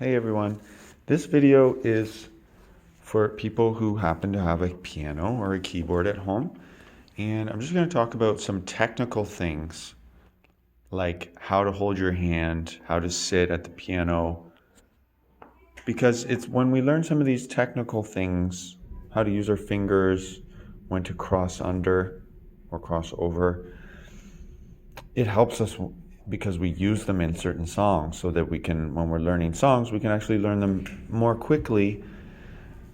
Hey everyone, this video is for people who happen to have a piano or a keyboard at home, and I'm just going to talk about some technical things like how to hold your hand, how to sit at the piano, because it's when we learn some of these technical things, how to use our fingers, when to cross under or cross over, it helps us because we use them in certain songs so that we can, when we're learning songs, we can actually learn them more quickly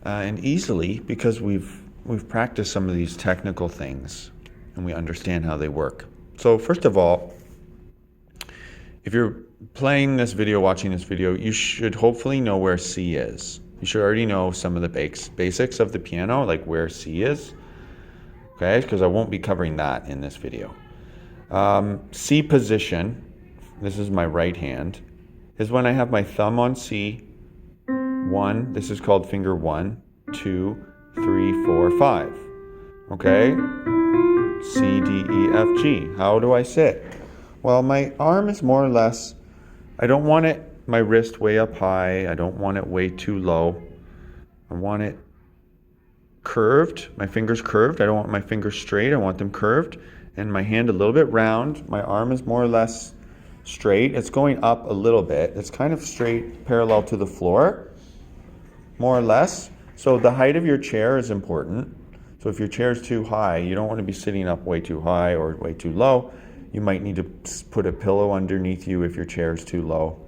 and easily because we've practiced some of these technical things and we understand how they work. So first of all, if you're playing this video, watching this video, you should hopefully know where C is. You should already know some of the basics of the piano, like where C is, okay? Because I won't be covering that in this video. C position, this is my right hand, is when I have my thumb on C, 1, this is called finger 1, 2, 3, 4, 5, okay? C, D, E, F, G. How do I sit? Well, my arm is more or less, I don't want my wrist way up high, I don't want it way too low, I want it curved, my fingers curved, I don't want my fingers straight, I want them curved. And my hand a little bit round. My arm is more or less straight. It's going up a little bit. It's kind of straight, parallel to the floor, more or less. So the height of your chair is important. So if your chair is too high, you don't want to be sitting up way too high or way too low. You might need to put a pillow underneath you if your chair is too low.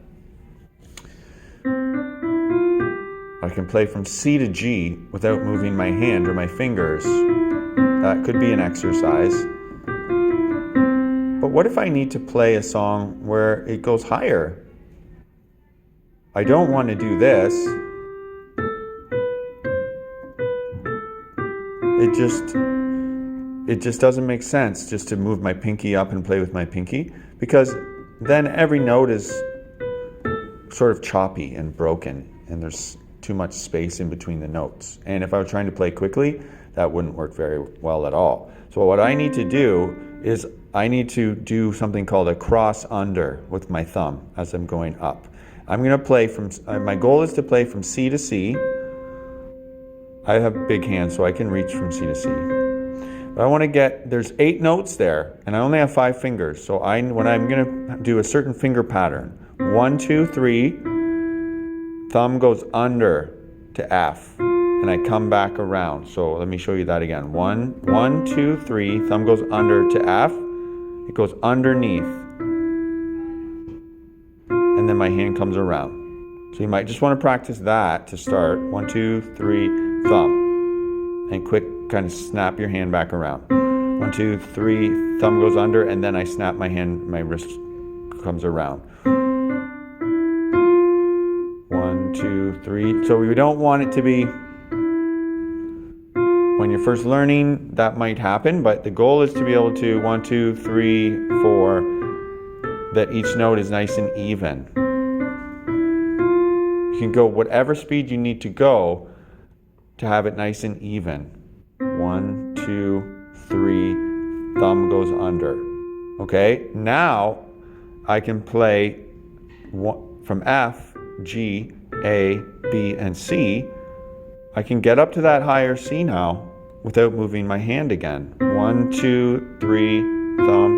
I can play from C to G without moving my hand or my fingers. That could be an exercise. But what if I need to play a song where it goes higher? I don't want to do this. It just doesn't make sense just to move my pinky up and play with my pinky, because then every note is sort of choppy and broken and there's too much space in between the notes. And if I was trying to play quickly, that wouldn't work very well at all. So what I need to do is I need to do something called a cross under with my thumb as I'm going up. I'm going to play from, my goal is to play from C to C. I have big hands so I can reach from C to C. But I want to get, there's 8 notes there and I only have 5 fingers. So when I'm going to do a certain finger pattern, 1, 2, 3, thumb goes under to F. And I come back around. So let me show you that again. 1, 2, 3, thumb goes under to F. It goes underneath. And then my hand comes around. So you might just want to practice that to start. 1, 2, 3, thumb. And quick kind of snap your hand back around. 1, 2, 3, thumb goes under, and then I snap my hand, my wrist comes around. 1, 2, 3. So we don't want it to be, when you're first learning, that might happen, but the goal is to be able to 1, 2, 3, 4, that each note is nice and even. You can go whatever speed you need to go to have it nice and even. 1, 2, 3, thumb goes under. Okay, now I can play from F, G, A, B, and C. I can get up to that higher C now without moving my hand again. 1, 2, 3, thumb.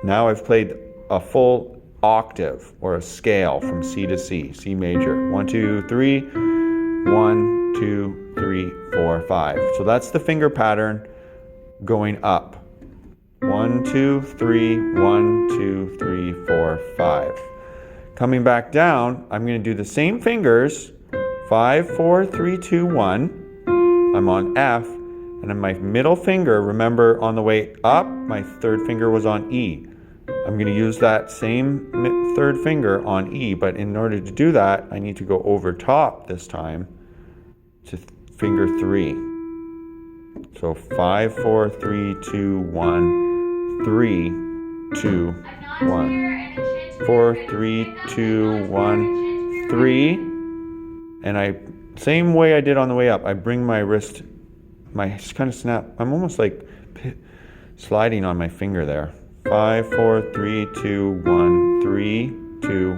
Now I've played a full octave or a scale from C to C, C major. 1, 2, 3, 1, 2, 3, 4, 5. So that's the finger pattern going up. 1, 2, 3, 1, 2, 3, 4, 5. Coming back down, I'm going to do the same fingers, 5, 4, 3, 2, 1. I'm on F, and then my middle finger, remember on the way up, my third finger was on E. I'm going to use that same third finger on E, but in order to do that, I need to go over top this time to finger 3. So 5, 4, 3, 2, 1, 3, 2, 1. 4, 3, 2, 1, 3. And same way I did on the way up, I bring my wrist, my kind of snap, I'm almost like sliding on my finger there. 5, 4, 3, 2, 1, 3, 2,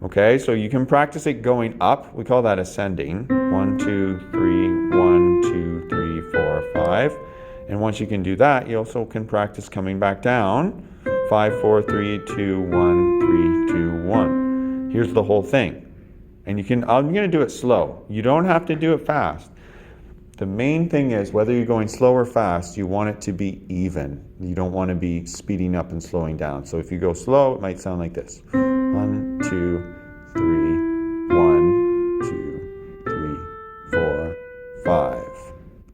Okay, so you can practice it going up. We call that ascending. 1, 2, 3, 1, 2, 3, 4, 5. And once you can do that, you also can practice coming back down. 5, 4, 3, 2, 1, 3, 2, 1. Here's the whole thing. And I'm going to do it slow. You don't have to do it fast. The main thing is, whether you're going slow or fast, you want it to be even. You don't want to be speeding up and slowing down. So if you go slow, it might sound like this. 1, 2, 3, 1, 2, 3, 4, 5.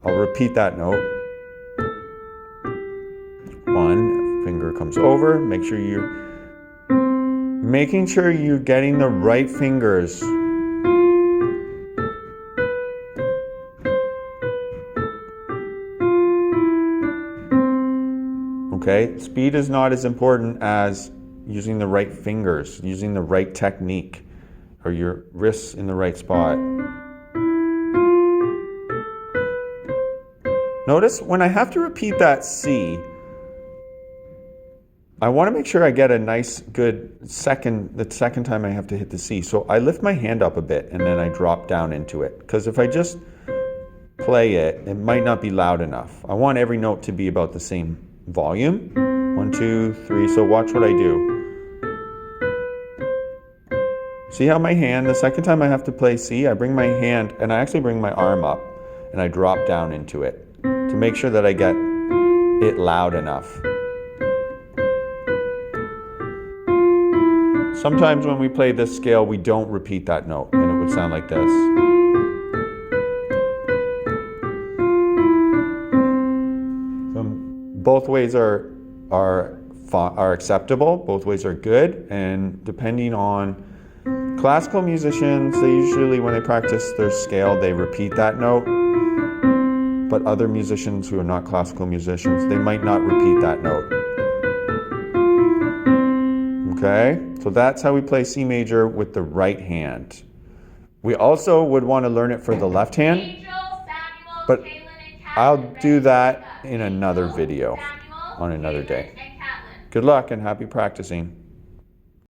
I'll repeat that note. 1, finger comes over. Making sure you're getting the right fingers. Okay, speed is not as important as using the right fingers, using the right technique, or your wrists in the right spot. Notice when I have to repeat that C, I want to make sure I get a nice, good the second time I have to hit the C. So I lift my hand up a bit and then I drop down into it. Because if I just play it, it might not be loud enough. I want every note to be about the same volume. 1, 2, 3. So watch what I do. See how my hand, the second time I have to play C, I bring my hand and I actually bring my arm up and I drop down into it to make sure that I get it loud enough. Sometimes when we play this scale, we don't repeat that note and it would sound like this. Both ways are acceptable. Both ways are good, and depending on classical musicians, they usually, when they practice their scale, they repeat that note. But other musicians who are not classical musicians, they might not repeat that note. Okay, so that's how we play C major with the right hand. We also would want to learn it for the left hand, but I'll do that in another video on another day. Good luck and happy practicing.